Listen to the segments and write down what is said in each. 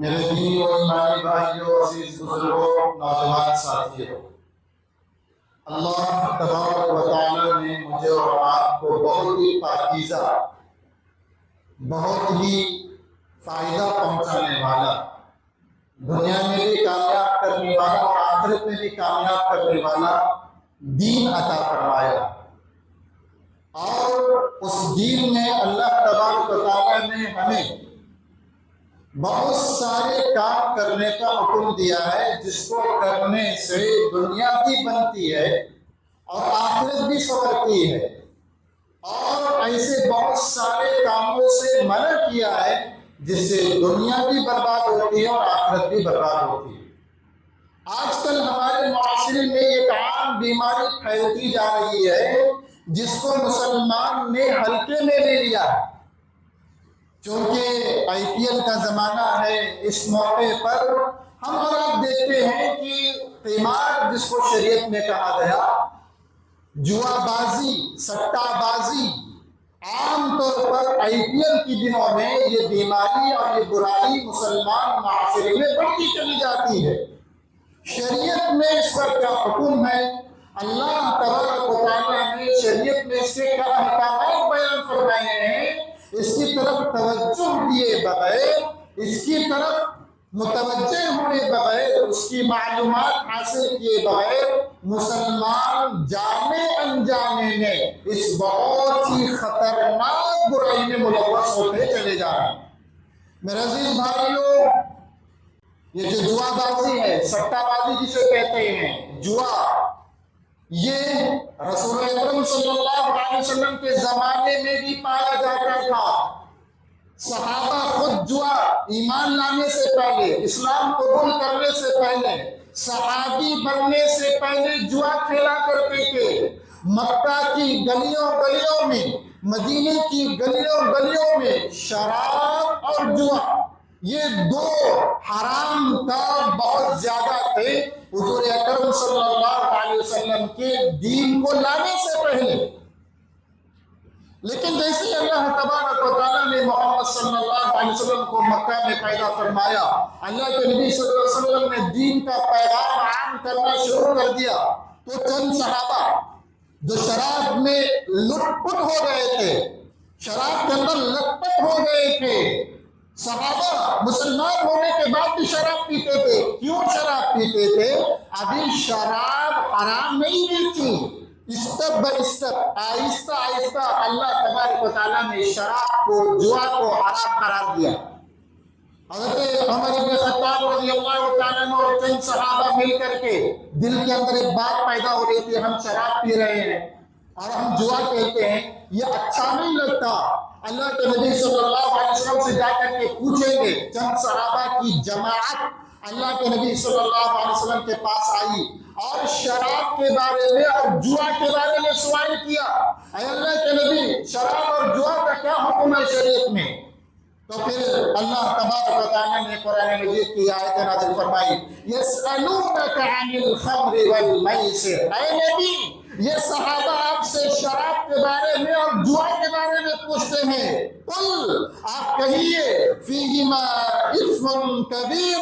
میرے دینی و ایمانی بھائیوں، عزیز بزرگوں، نوجوان ساتھیوں، اللہ تبارک و تعالیٰ نے مجھے اور آپ کو بہت ہی پاکیزہ، بہت ہی فائدہ پہنچانے والا، دنیا میں بھی کامیاب کرنے والا اور آخرت میں بھی کامیاب کرنے والا دین عطا فرمایا۔ اور اس دین میں اللہ تبارک و تعالیٰ نے ہمیں بہت سارے کام کرنے کا حکم دیا ہے، جس کو کرنے سے دنیا بھی بنتی ہے اور آخرت بھی سنورتی ہے، اور ایسے بہت سارے کاموں سے منع کیا ہے جس سے دنیا بھی برباد ہوتی ہے اور آخرت بھی برباد ہوتی ہے۔ آج کل ہمارے معاشرے میں ایک عام بیماری پھیلتی جا رہی ہے جس کو مسلمان نے ہلکے میں لے لیا ہے۔ چونکہ آئی پی ایل کا زمانہ ہے، اس موقع پر ہم اور آپ دیکھتے ہیں کہ قمار جس کو شریعت میں کہا گیا، جوا بازی، سٹہ بازی، عام طور پر آئی پی ایل کی دنوں میں یہ بیماری اور یہ برائی مسلمان معاشرے میں بڑھتی چلی جاتی ہے۔ شریعت میں اس پر کیا حکم ہے؟ اللہ تبارک و تعالیٰ نے شریعت میں اس کے کیا احکامات بیان فرمائے ہیں، اس کی طرف توجہ دیے بغیر، اس کی طرف متوجہ ہونے بغیر، اس کی معلومات حاصل کیے بغیر مسلمان جانے انجانے میں اس بہت ہی خطرناک برائی میں ملوث ہوتے چلے جا رہے ہیں۔ میرے عزیز بھائیوں، یہ جو جوا بازی ہے، سٹہ بازی جسے کہتے ہیں، جوا، یہ رسول اکرم صلی اللہ علیہ وسلم کے زمانے میں بھی پایا جاتا تھا۔ صحابہ خود جوا ایمان لانے سے پہلے، اسلام قبول کرنے سے پہلے، صحابی بننے سے پہلے جوا کھیلا کرتے تھے۔ مکہ کی گلیوں گلیوں میں، مدینے کی گلیوں گلیوں میں شراب اور جوا، یہ دو حرام کام بہت زیادہ تھے حضور اکرم صلی اللہ علیہ وسلم کے دین کو لانے سے پہلے۔ لیکن جیسے اللہ تبارک و تعالیٰ نے محمد صلی اللہ علیہ وسلم کو مکہ میں پیدا فرمایا، اللہ کے نبی صلی اللہ علیہ وسلم نے دین کا پیغام عام کرنا شروع کر دیا، تو چند صحابہ جو شراب میں لٹ پٹ ہو گئے تھے، شراب کے اندر لٹ پٹ ہو گئے تھے، صحابہ مسلمان ہونے کے بعد بھی شراب پیتے تھے۔ کیوں شراب پیتے تھے؟ ابھی شراب حرام نہیں ہوئی تھی۔ اسٹیپ بائی اسٹیپ، آہستہ آہستہ اللہ تبارک و تعالیٰ نے شراب کو، جوا کو حرام قرار دیا۔ حضرت عمر بن خطاب رضی اللہ تعالیٰ عنہ اور چند صحابہ مل کر کے دل کے اندر ایک بات پیدا ہو رہی تھی، ہم شراب پی رہے ہیں اور ہم جوا کہتے ہیں، یہ اچھا نہیں لگتا۔ اللہ کے نبی صلی اللہ علیہ وسلم سے جا کر کے پوچھیں گے۔ چند صحابہ کی جماعت اللہ کے نبی صلی اللہ علیہ وسلم کے پاس آئی اور شراب کے بارے میں اور جوا کے بارے میں سوال کیا، اے اللہ کے نبی، شراب اور جوا کا کیا حکم ہے شریعت میں؟ تو پھر اللہ تبارک و تعالیٰ نے قرآن مجید کی آیت نازل فرمائی، یسألونک عن الخمر والمیسر، اے نبی، یہ صحابہ آپ سے شراب کے بارے میں اور جوا کے بارے میں پوچھتے ہیں، قل، آپ کہیے، فیہما اثم کبیر،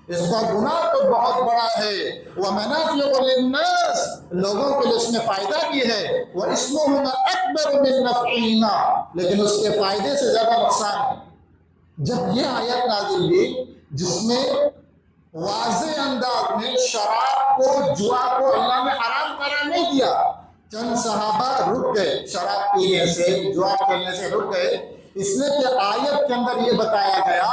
اس کا گناہ تو بہت بڑا ہے، ومنافع للناس، لوگوں کے لیے اس میں فائدہ بھی ہے، واسمہما اکبر من نفعہما، لیکن اس کے فائدے سے زیادہ نقصان ہے۔ جب یہ آیت نازل ہوئی جس میں واضح انداز میں شراب کو، جوا کو اللہ نے حرام قرار نہیں دیا، چند صحابہ رک گئے، شراب پینے سے، جوا کھیلنے سے رک گئے، اس لیے کہ آیت کے اندر یہ بتایا گیا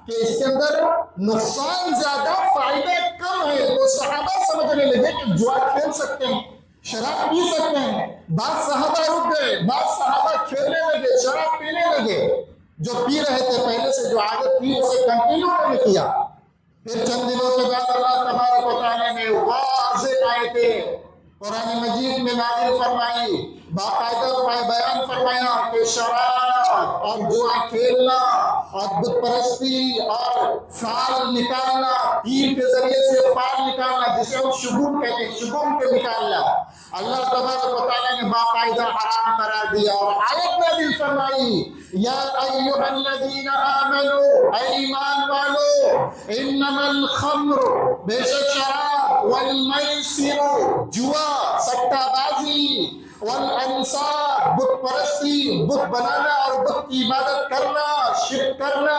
کہ اس کے اندر نقصان زیادہ، فائدے کم ہے۔ تو صحابہ سمجھنے لگے کہ جوا کھیل سکتے ہیں، شراب پی سکتے ہیں۔ بعض صحابہ رک گئے، بعض صحابہ کھیلنے لگے، شراب پینے لگے۔ جو پی رہے تھے پہلے سے، جو عادت تھی، اسے کنٹینیو نہیں کیا۔ پھر چند دنوں کے بعد اللہ تبارک و تعالیٰ نے واضح آیتیں قرآن مجید میں نازل فرمائی، باقاعدہ بیان فرمایا کہ شراب اور جوا کھیلنا اور بت پرستی اور فال نکالنا، تیر کے ذریعے سے فال نکالنا، جسے ہم شگون کہتے ہیں، شگون کے نکالنا اللہ تبارک و تعالیٰ نے باقاعدہ حرام قرار دیا، اور آیت میں بھی فرمائی یا ایھا الذین آمنوا، اے ایمان والو، انما الخمر، بے شک شراب، والمیسر، جوا، سٹہ بازی، والانصاب، بت پرستی، بت بنانا اور بت کی عبادت کرنا، شرک کرنا،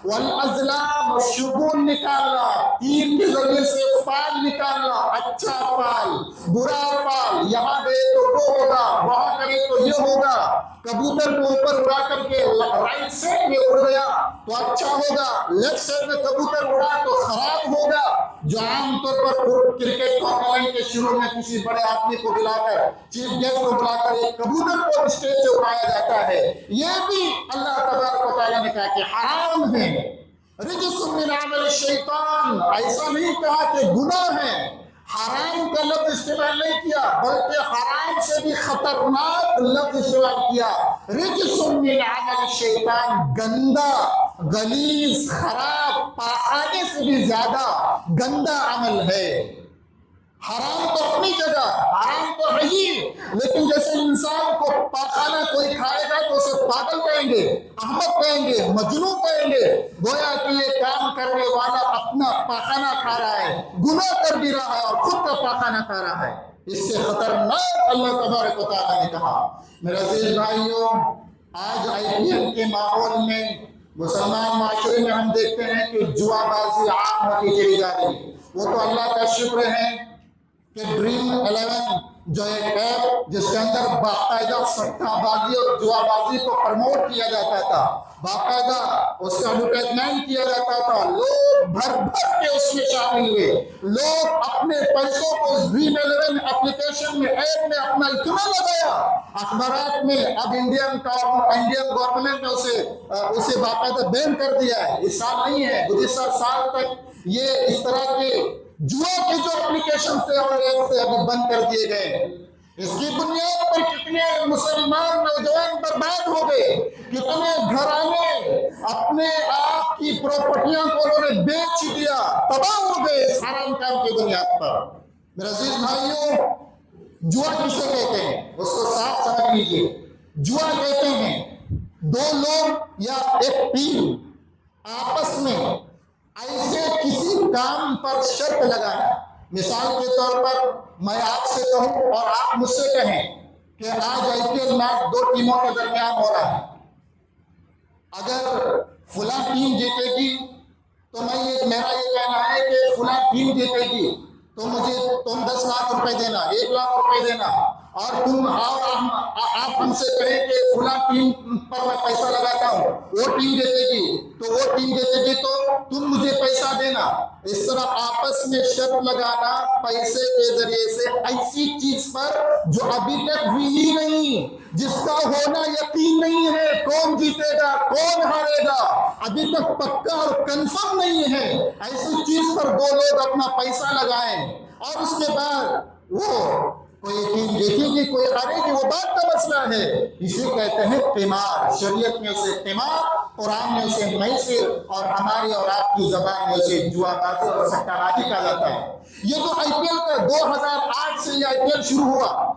والازلام، شگون نکالنا، تیر کے ذریعے سے فال نکالنا، اچھا فال، برا فال، یہاں گئے تو وہ ہوگا، وہاں کرے تو یہ ہوگا، کبوتر کو اوپر اڑا کر کے رائٹ سائڈ میں اڑ گیا تو اچھا ہوگا، لیفٹ سائڈ میں کبوتر اڑا تو خراب ہوگا، جو عام طور پر کرکٹ ٹورنامنٹ کے شروع میں کسی بڑے آدمی کو بلا کر، چیف گیسٹ کو بلا کر ایک کبوتر کو اسٹیج سے اڑایا جاتا ہے، یہ بھی اللہ تبارک و تعالیٰ نے کہا کہ حرام ہے، رجس من عمل الشیطان، ایسا نہیں کہا کہ گناہ ہے، حرام کا لفظ استعمال نہیں کیا، بلکہ حرام سے بھی خطرناک لفظ استعمال کیا، رجس من عمل الشیطان، گندا، غلیظ، خراب، پاخانے سے بھی زیادہ گندا عمل ہے۔ حرام تو اپنی جگہ، حرام تو ہے ہی، لیکن جیسے انسان کو پاخانہ کوئی کھائے گا تو اسے پاگل کہیں گے، احمق کہیں گے، مجنون کہیں گے، گویا کہ یہ کام کرنے والا اپنا پاخانہ کھا رہا ہے، گناہ کر بھی رہا ہے اور خود کا پاخانہ کھا رہا ہے، اس سے خطرناک اللہ تبارک و تعالیٰ نے کہا۔ میرے عزیز بھائیوں، آج IPL کے ماحول میں مسلمان معاشرے میں ہم دیکھتے ہیں کہ جوا بازی عام ہوتی چلی جا رہی ہے۔ وہ تو اللہ کا شکر ہے کہ ڈریم 11 جو ایک ایپ جس کے اندر باقاعدہ سٹہ بازی اور جوا بازی کو پروموٹ کیا جاتا تھا، باقاعدہ اس کا ایڈورٹائزمنٹ کیا جاتا تھا، لوگ بھر بھر کے اس میں شامل ہوئے، لوگ اپنے پیسوں کو اس ڈریم 11 اپلیکیشن میں، ایپ میں اپنا اتنا لگایا، اخبارات میں اب انڈین گورنمنٹ نے اسے باقاعدہ بین کر دیا ہے، اس سال نہیں ہے، گزشتہ سال تک یہ اس طرح کے جوا کے جو اپلیکیشن تھے اور ایپ سے ابھی بند کر دیے گئے۔ اس کی بنیاد پر کتنے مسلمان نوجوان برباد ہو گئے، کتنے گھرانے اپنے آپ کی پراپرٹیاں کو انہوں نے بیچ دیا، تباہ ہو گئے اس حرام کام کی بنیاد پر۔ میرے عزیز بھائیوں، جوا کسے کہتے ہیں اس کو صاف سمجھ لیجیے۔ جوا کہتے ہیں دو لوگ یا ایک ٹیم آپس میں ایسے کسی کام پر شرط لگانا، مثال کے طور پر میں آپ سے کہوں اور آپ مجھ سے کہیں کہ آج IPL میچ دو ٹیموں کے درمیان ہو رہا ہے، اگر فلاں ٹیم جیتے گی تو میرا یہ کہنا ہے کہ فلاں ٹیم جیتے گی تو مجھے تم 10 لاکھ روپے دینا، 1 لاکھ روپے دینا، اور آپ ہم سے کہیں کہ فلاں ٹیم پر میں پیسہ لگاتا ہوں، وہ ٹیم جیتے گی تو تم مجھے پیسہ دینا، اس طرح آپس میں شرط لگانا پیسے کے ذریعے سے ایسی چیز پر جو ابھی تک ہوئی ہی نہیں، جس کا ہونا یقین نہیں ہے، کون جیتے گا کون ہارے گا ابھی تک پکا اور کنفرم نہیں ہے، ایسی چیز پر دو لوگ اپنا پیسہ لگائیں اور اس کے بعد وہ کوئی ٹیم جیتے گی کوئی ہارے گی، وہ بات کا مسئلہ ہے، اسے کہتے ہیں قمار۔ شریعت میں اسے قمار، قرآن میں اسے میسر، اور ہماری اور آپ کی زبان میں اسے جوا بازی اور سٹہ بازی کہا جاتا ہے۔ یہ جو IPL کا 2008 سے یہ IPL شروع ہوا،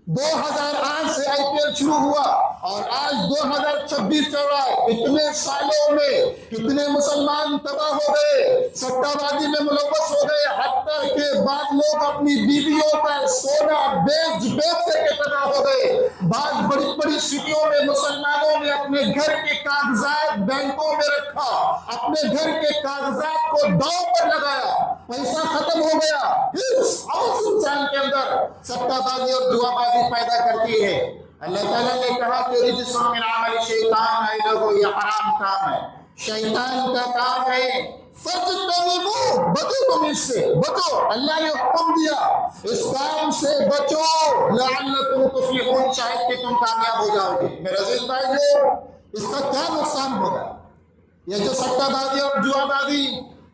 2008 سے IPL شروع ہوا اور آج 2026 چل رہا ہے، اتنے سالوں میں کتنے مسلمان تباہ ہو گئے، سٹہ بازی میں ملوث ہو گئے، حتیٰ کہ بعض لوگ اپنی بیویوں کا سونا بیچ کے تباہ ہو گئے، بعض بڑی بڑی سٹیوں میں مسلمانوں نے اپنے گھر کے کاغذات بینکوں میں رکھا، اپنے گھر کے کاغذات کو داؤ پر لگایا، پیسہ ختم ہو گیا، پھر اس انسان کے اندر سٹہ بازی اور جوا بازی پیدا کرتی ہے۔ اللہ تعالیٰ نے کہا کہ رجس من عمل شیطان، اے لوگو یہ حرام کام ہے، شیطان کا کام ہے، فَاجْتَنِبُوهُ، بچو تم اس سے، بچو، اللہ نے حکم دیا اس کام سے بچو، لَعَلَّكُمْ تُفْلِحُونَ، شاید کہ تم کامیاب ہو جاؤ گے۔ میرے عزیز بھائیو، اس کا کیا نقصان ہوگا؟ یہ جو سٹہ بازی اور جوا بازی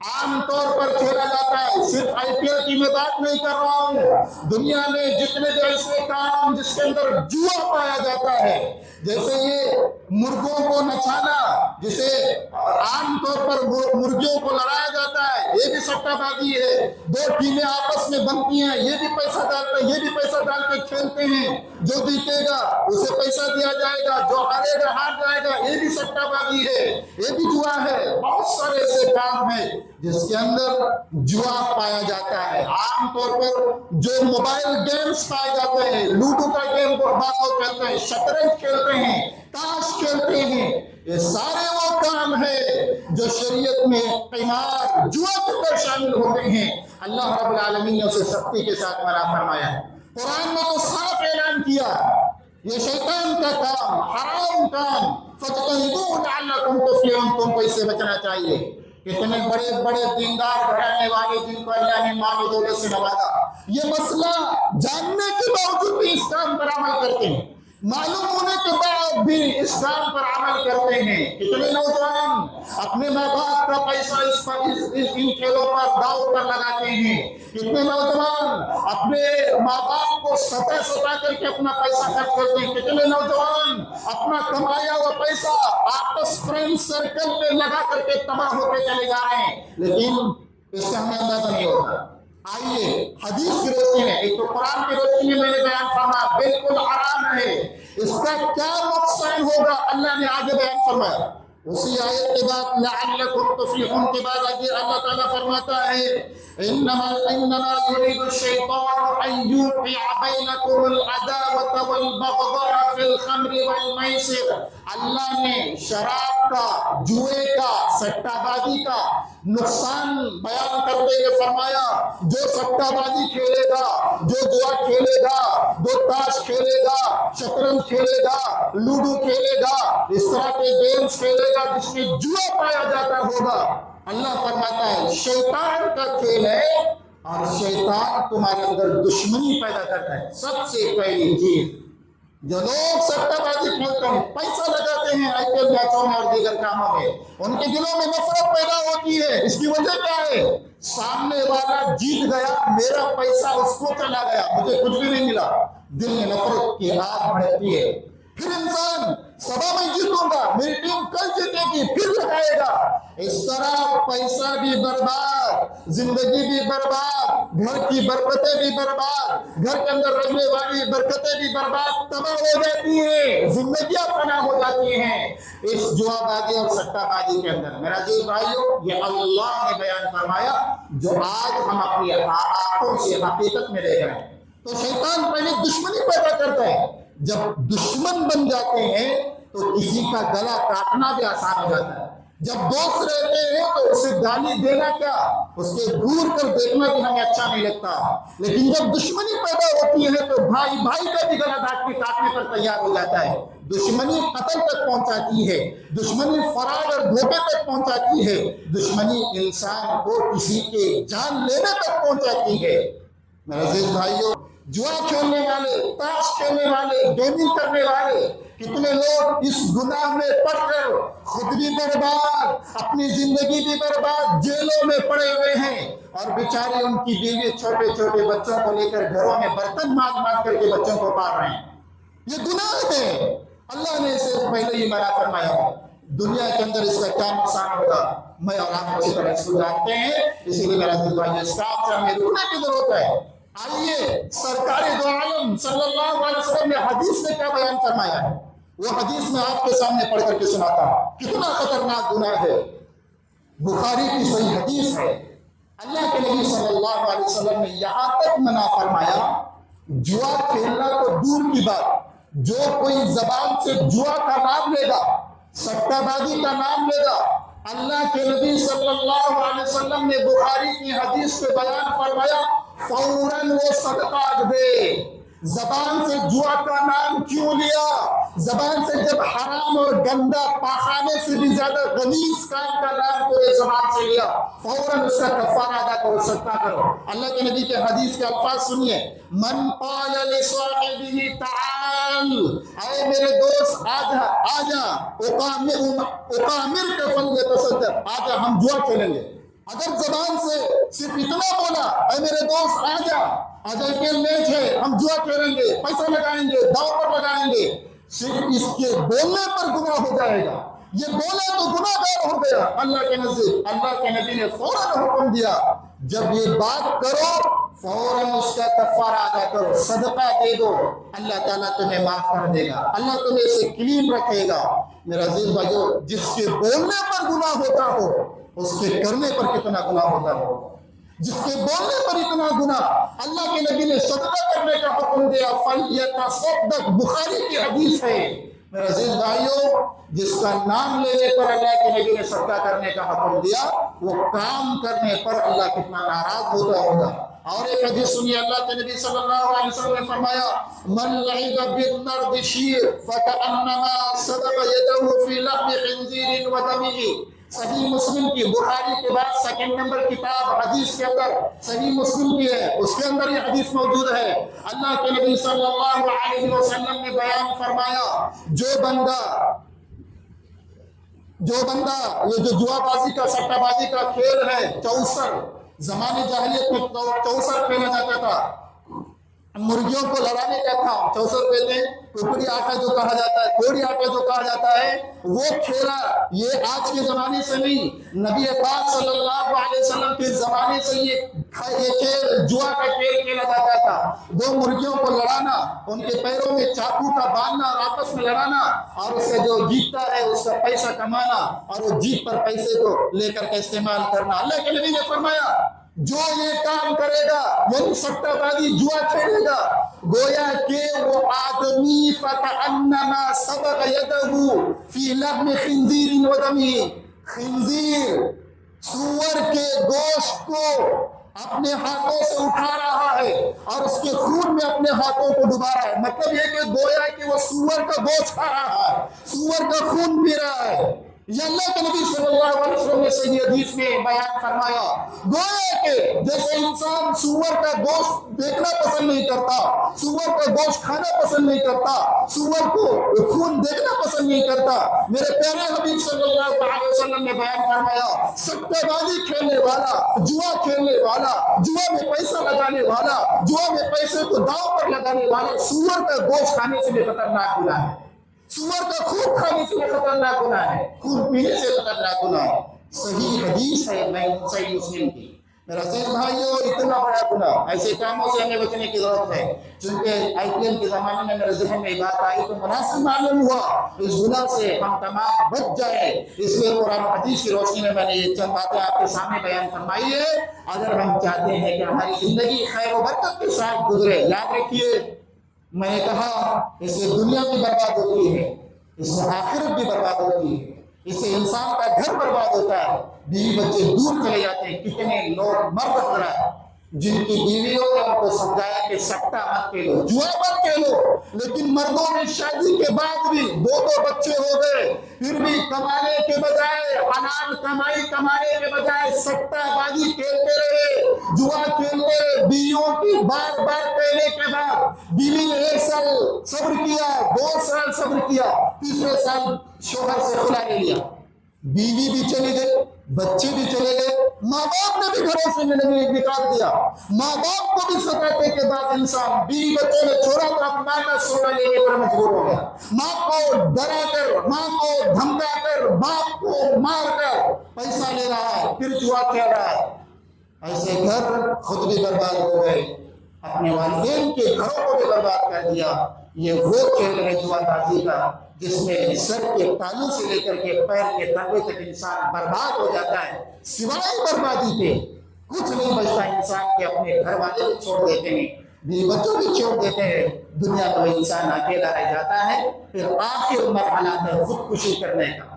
عام طور پر کھیلا جاتا ہے، صرف IPL کی میں بات نہیں کر رہا ہوں، دنیا میں جتنے بھی ایسے کام جس کے اندر جوا پایا جاتا ہے، جیسے یہ مرغوں کو نچانا، جسے عام طور پر مرغیوں کو لڑایا جاتا ہے، یہ بھی سٹہ بازی ہے. دو ٹیمیں آپس میں بنتی ہیں, یہ بھی پیسہ ڈالتے ہیں, یہ بھی پیسہ ڈال کے کھیلتے ہیں. جو جیتے گا اسے پیسہ دیا جائے گا, جو ہارے گا ہار جائے گا. یہ بھی سٹہ بازی ہے, یہ بھی جوا ہے. بہت سارے ایسے کام ہیں جس کے اندر جوا پایا جاتا ہے. عام طور پر جو موبائل گیمز پائے جاتے ہیں, لوڈو کا گیم کو بعض لوگ کھیلتے ہیں, شطرنج کھیلتے ہیں, تاش کھیلتے ہیں, یہ سارے وہ کام ہے جو شریعت میں قمار جوا کے اندر شامل ہوتے ہیں. اللہ رب العالمین نے اسے سختی کے ساتھ منع فرمایا ہے. قرآن نے تو صاف اعلان کیا یہ شیطان کا کام, حرام کام. فَاجْتَنِبُوهُ لَعَلَّكُمْ تُفْلِحُونَ, تم کو اس سے بچنا چاہیے. کتنے بڑے بڑے دیندار گھرانے والے جن کو اللہ نے مال و دولت سے نوازا, یہ مسئلہ جاننے کے باوجود بھی اس کام پر عمل کرتے ہیں, معلوم ہونے کے بعد بھی اس کام پر عمل کرتے ہیں. کتنے نوجوان اپنے ماں باپ کا پیسہ ان کھیلوں پر داؤ پر لگاتے ہیں. کتنے نوجوان اپنے ماں باپ کو ستا کر کے اپنا پیسہ خرچ کرتے ہیں. کتنے نوجوان اپنا کمایا ہوا پیسہ آپس فرینڈ سرکل میں لگا کر کے تباہ ہوتے چلے جا رہے ہیں, لیکن اس کا ہمیں اندازہ نہیں ہوتا. آئیے حدیث کی روشنی میں, ایک تو قرآن کی روشنی میں میں نے بیان فرمایا بالکل حرام ہے, اس کا کیا نقصان ہوگا اللہ نے آگے بیان فرمایا. اسی آیت کے بعد لعلکم تفلحون کے بعد آگے اللہ تعالیٰ فرماتا ہے انما يريد الشيطان ان يوقع بينكم العداوة والبغضاء في الخمر والميسر. اللہ نے شراب کا, جوئے کا, سٹہ بازی کا نقصان بیان کرتے ہوئے فرمایا جو سٹہ بازی کھیلے گا, جو جوا کھیلے گا, جو تاش کھیلے گا, شطرنج کھیلے گا, لوڈو کھیلے گا, اس طرح کے گیمز کھیلے گا جس میں جوا پایا جاتا ہوگا, اللہ فرماتا ہے شیطان کا کھیل ہے اور شیطان تمہارے اندر دشمنی پیدا کرتا ہے. سب سے پہلی چیز جو لوگ سٹہ بازی کھیلتے ہیں, پیسہ لگاتے ہیں آئی پی ایل میچوں میں اور دیگر کاموں میں, ان کے دلوں میں نفرت پیدا ہوتی ہے. اس کی وجہ کیا ہے؟ سامنے والا جیت گیا, میرا پیسہ اس کو چلا گیا, مجھے کچھ بھی نہیں ملا. دل میں نفرت کی آگ بڑھتی ہے. پھر انسان سبا میں جیتوں گا, میری ٹیم کل جیتے گی, پھر لگائے گا. اس طرح پیسہ بھی برباد, زندگی بھی برباد, گھر کی برکتیں بھی برباد, گھر کے اندر رہنے والی برکتیں بھی برباد, تباہ ہو جاتی ہیں, زندگیاں فنا ہو جاتی ہیں اس جوا بازی اور سٹہ بازی کے اندر. میرا عزیز بھائیو, یہ اللہ نے بیان فرمایا جو آج ہم اپنی آنکھوں سے حقیقت میں دیکھ رہے ہیں. تو شیطان پہلے دشمنی پیدا کرتا ہے, جب دشمن بن جاتے ہیں تو کسی کا گلا کاٹنا بھی آسان ہو جاتا ہے. جب دوست رہتے ہیں تو اسے گالی دینا کیا, اس کے دور کر دیکھنا بھی ہمیں اچھا نہیں لگتا, لیکن جب دشمنی پیدا ہوتی ہے تو بھائی بھائی کا بھی گلا کاٹنے پر تیار ہو جاتا ہے. دشمنی قتل تک پہنچاتی ہے, دشمنی فرار اور دھوکے تک پہنچاتی ہے, دشمنی انسان کو کسی کے جان لینے تک پہنچاتی ہے. میرے عزیز بھائیو, جوا کھیلنے والے, تاش کھیلنے والے, گیمنگ کرنے والے, کتنے لوگ اس گناہ میں پڑ کر خود بھی برباد, اپنی زندگی بھی برباد, جیلوں میں پڑے ہوئے ہیں, اور بیچارے ان کی بیوی چھوٹے چھوٹے بچوں کو لے کر گھروں میں برتن مانگ کر کے بچوں کو پال رہے ہیں. یہ گناہ ہے, اللہ نے اسے پہلے ہی منع فرمایا. دنیا کے اندر اس کا کیا نقصان ہوگا میں اور آپ اچھی طرح اس کو جانتے ہیں, اسی لیے میرا دل بھائی اس کام سے ہمیں رکنے کی ضرورت ہے. آئیے سرکار دو عالم صلی اللہ علیہ وسلم نے حدیث میں کیا بیان فرمایا ہے, وہ حدیث میں آپ کے سامنے پڑھ کر کے سناتا ہوں. کتنا خطرناک گناہ ہے, بخاری کی صحیح حدیث ہے. اللہ کے نبی صلی اللہ علیہ وسلم نے یہاں تک منع فرمایا, جوا کھیلنا تو دور کی بات, جو کوئی زبان سے جوا کا نام لے گا, سٹہ بازی کا نام لے گا, اللہ کے نبی صلی اللہ علیہ وسلم نے بخاری کی حدیث پہ بیان فرمایا فوراً وہ صدقہ دے. زبان سے جوا کا نام کیوں لیا؟ زبان سے جب حرام اور گندا پاخانے سے بھی زیادہ غلیظ کام کا نام کو زبان سے لیا, فوراً اس کا کفارہ ادا کرو, صدقہ کرو. اللہ کے نبی کے حدیث کے الفاظ سنیے, من قال لصاحبہ تعال, اے میرے دوست آجا, اقامر کا فلیتصدق, آجا ہم جوا کھیلیں گے. اگر زبان سے صرف اتنا بولا, اے میرے دوست آجا, آجا کے میچ ہے, ہم جوا کھیلیں گے, پیسہ لگائیں گے, داؤ پر لگائیں گے, صرف اس کے بولنے پر گناہ ہو جائے گا, یہ بولا تو گناہگار ہو گیا اللہ کے نزدیک۔ اللہ کے نبی نے فوراً حکم دیا جب یہ بات کرو فوراً اس کا کفارہ ادا کرو، صدقہ دے دو، اللہ تعالیٰ تمہیں معاف کر دے گا، اللہ تمہیں اسے کلین رکھے گا۔ میرا عزیز بھائیو، جس کے بولنے پر گناہ ہوتا ہو اس کے کرنے پر کتنا گناہ ہوتا ہو۔ جس کے بولنے پر اتنا گناہ، اللہ کے نبی نے صدقہ کرنے کا حکم دیا، فَلْيَتَصَدَّقْ، بخاری کی حدیث ہے۔ میرے عزیز بھائیو، جس کا نام لینے پر اللہ کے نبی نے صدقہ کرنے کا حکم دیا، وہ کام کرنے پر اللہ کتنا ناراض ہوتا ہوگا۔ اور ایک حدیث سنیے، اللہ کے نبی صلی اللہ علیہ وسلم نے فرمایا، من لعب بالنرد شیر فکأنما صدق یدہ فی لحم خنزیر ودمہ۔ صحیح مسلم کی، بخاری کے بعد سیکنڈ نمبر کتاب حدیث کے اندر صحیح مسلم کی ہے، اس کے اندر یہ حدیث موجود ہے۔ اللہ کے نبی صلی اللہ علیہ وسلم نے بیان فرمایا، جو بندہ یہ جو جوا بازی کا، سٹہ بازی کا کھیل ہے، چوسر، زمانے جاہلیت میں چوسر کھیلا جاتا تھا، مرغیوں کو لڑانے کا تھا، چوسر کہتے ہیں، ٹوکری آٹا جو کہا جاتا ہے، کوڑی آٹا جو کہا جاتا ہے، وہ کھیلا۔ یہ آج کے زمانے سے نہیں، نبی پاک صلی اللہ علیہ وسلم کے زمانے سے یہ کھیل، جوا کا کھیل کھیلا جاتا تھا۔ دو مرغیوں کو لڑانا، ان کے پیروں میں چاقو کا باندھنا اور آپس میں لڑانا، اور اس کا جو جیتتا ہے اس کا پیسہ کمانا، اور وہ جیت پر پیسے کو لے کر کے استعمال کرنا۔ اللہ کے نبی نے فرمایا، جو یہ کام کرے گا، یعنی سٹہ بازی، جوا کھیلے گا، گویا کہ وہ آدمی فَكَأَنَّمَا سَبَقَ يَدَهُ فِي لَحْمِ خِنزِيرٍ وَدَمِهِ، خنزیر، سور کے گوشت کو اپنے ہاتھوں سے اٹھا رہا ہے اور اس کے خون میں اپنے ہاتھوں کو ڈبا رہا ہے۔ مطلب یہ کہ گویا کہ وہ سور کا گوشت کھا رہا ہے، سور کا خون پی رہا ہے۔ یہ اللہ کے نبی صلی اللہ علیہ وسلم نے صحیح حدیث میں بیان فرمایا، گویا کہ جیسے انسان سور کا گوشت دیکھنا پسند نہیں کرتا، سور کا گوشت کھانا پسند نہیں کرتا، سور کو خون دیکھنا پسند نہیں کرتا، میرے پیارے حبیب صلی اللہ علیہ وسلم نے بیان فرمایا، سٹہ بازی کھیلنے والا، جوا کھیلنے والا، جوا میں پیسہ لگانے والا، جوا میں پیسے کو داؤ پر لگانے والا، سور کا گوشت کھانے سے بھی خطرناک گناہ ہے، سور کا خون کھانے سے خطرناک گناہ ہے، خون پینے سے خطرناک گناہ ہے۔ صحیح حدیث ہے صحیح مسلم کی۔ میرا عزیز بھائیو، اتنا بڑا گناہ، ایسے کاموں سے ہمیں بچنے کی ضرورت ہے۔ چونکہ IPL کے زمانے میں میرے ذہن میں بات آئی تو مناسب معلوم ہوا اس گناہ سے ہم تمام بچ جائیں، اس لیے قرآن و حدیث کی روشنی میں میں نے یہ چند باتیں آپ کے سامنے بیان فرمائی ہے۔ اگر ہم چاہتے ہیں کہ ہماری زندگی خیر و برکت کے ساتھ گزرے، یاد رکھیے میں نے کہا، اس سے دنیا بھی برباد ہوتی ہے، اس سے آخرت بھی برباد ہوتی ہے، اس سے انسان کا گھر برباد ہوتا ہے، بیوی بچے دور چلے جاتے ہیں۔ کتنے لوگ مرد حضرات جن کی بیویوں نے ان کو سمجھایا کہ سٹہ مت کھیلو، جوا مت کھیلو، لیکن مردوں نے شادی کے بعد بھی دو بچے ہو گئے، پھر بھی کمانے کے بجائے، حلال کمائی کمانے کے بجائے سٹہ بازی کھیلتے رہے، جوا کھیلتے رہے۔ بیویوں کی بار بار کہنے کے بعد بیوی نے 1 سال صبر کیا، 2 سال صبر کیا، تیسرے سال شوہر سے خلا لے لیا، بیوی بھی چلی گئی، بچے بھی چلے گئے، ماں باپ نے بھی گھروں سے نکال دیا۔ ماں باپ کو بھی ستانے کے بعد انسان بیوی بچے نے چھوڑا تو اب ماں کا سونا لینے پر مجبور ہو گیا، ماں کو ڈرا کر، ماں کو دھمکا کر، باپ کو مار کر پیسہ لے رہا ہے، پھر جوا کھیل رہا ہے۔ ایسے گھر خود بھی برباد ہو گئے، اپنے والدین کے گھروں کو بھی برباد کر دیا۔ یہ وہ کھیل ہے جوا بازی کا جس میں سر کے تالو سے لے کر کے پیر کے تلوے تک انسان برباد ہو جاتا ہے۔ سوائے بربادی کے کچھ نہیں بچتا، انسان کے اپنے گھر والے بھی چھوڑ دیتے ہیں، بیوی بچوں بھی چھوڑ دیتے ہیں، دنیا میں انسان اکیلا رہ جاتا ہے۔ پھر آخر مرحلہ ہے خودکشی کرنے کا۔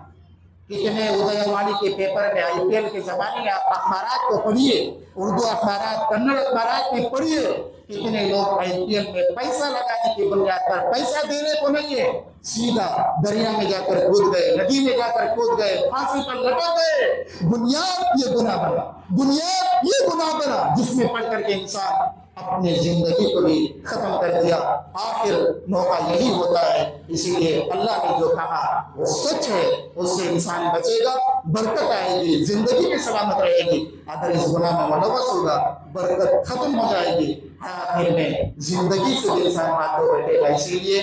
کتنے ادے واڑی کے پیپر میں IPL کے زمانے میں آپ اخبارات کو پڑھیے، اردو اخبارات، کنڑ اخبارات میں پڑھیے، کتنے لوگ IPL میں پیسہ لگانے کی بنیاد پر، پیسہ دینے کو نہیں ہے، سیدھا دریا میں جا کر کود گئے، ندی میں جا کر کود گئے، پھانسی پر لٹک گئے۔ بنیاد یہ گناہ بنا، بنیاد یہ گناہ بنا جس میں پڑھ کر کے انسان اپنی زندگی کو بھی ختم کر دیا۔ آخر موقع یہی ہوتا ہے، اسی لیے اللہ نے جو کہا وہ سچ ہے، اس سے انسان بچے گا، برکت آئے گی، زندگی بھی سلامت رہے گی۔ اگر اس گناہ میں ملوث ہوگا، برکت ختم ہو جائے گی، آخر میں زندگی سے بھی انسان ہاتھ دھو بیٹھے گا۔ اسی لیے